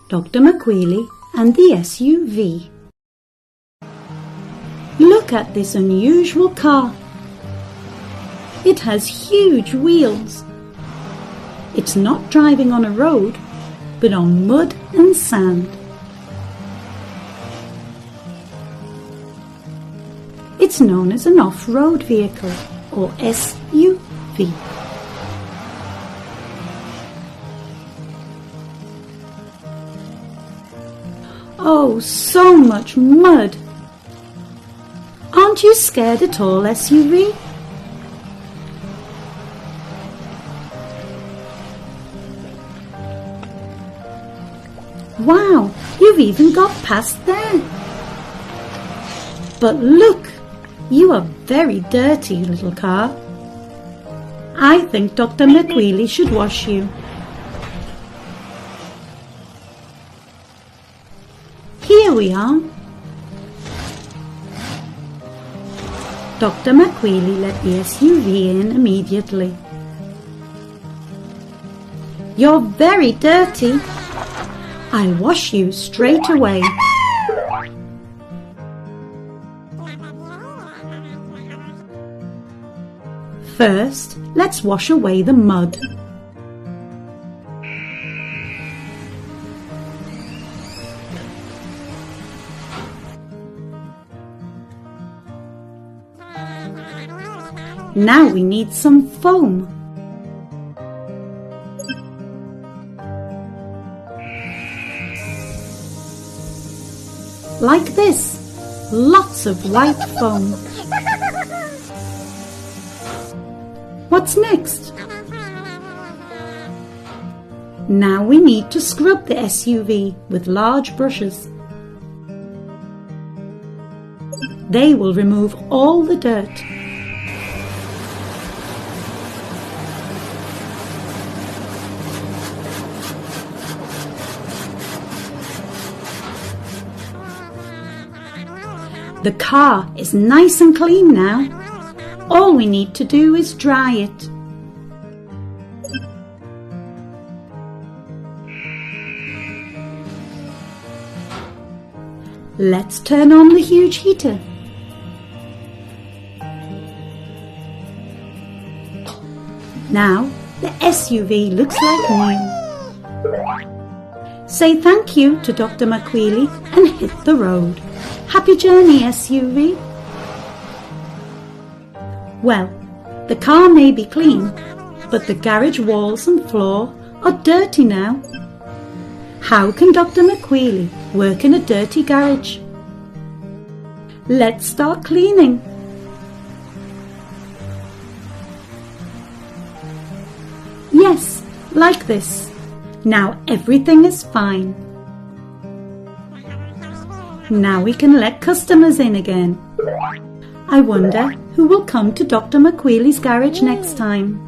Dr. McWheelie and the SUV. Look at this unusual car. It has huge wheels. It's not driving on a road, but on mud and sand. It's known as an off-road vehicle, or SUV. Oh, so much mud! Aren't you scared at all, SUV? Wow, you've even got past there. But look, you are very dirty, little car. I think Dr. McWheelie should wash you. Here we are. Dr. McWheelie let the SUV in immediately. You're very dirty. I'll wash you straight away. First, let's wash away the mud. Now we need some foam. Like this, lots of white foam. What's next? Now we need to scrub the SUV with large brushes. They will remove all the dirt. The car is nice and clean now. All we need to do is dry it. Let's turn on the huge heater. Now the SUV looks like new. Say thank you to Dr. McWheelie and hit the road. Happy journey, SUV. Well, the car may be clean, but the garage walls and floor are dirty now. How can Dr. McWheelie work in a dirty garage? Let's start cleaning. Yes, like this. Now everything is fine. Now we can let customers in again. I wonder who will come to Dr. McWheelie's garage next time.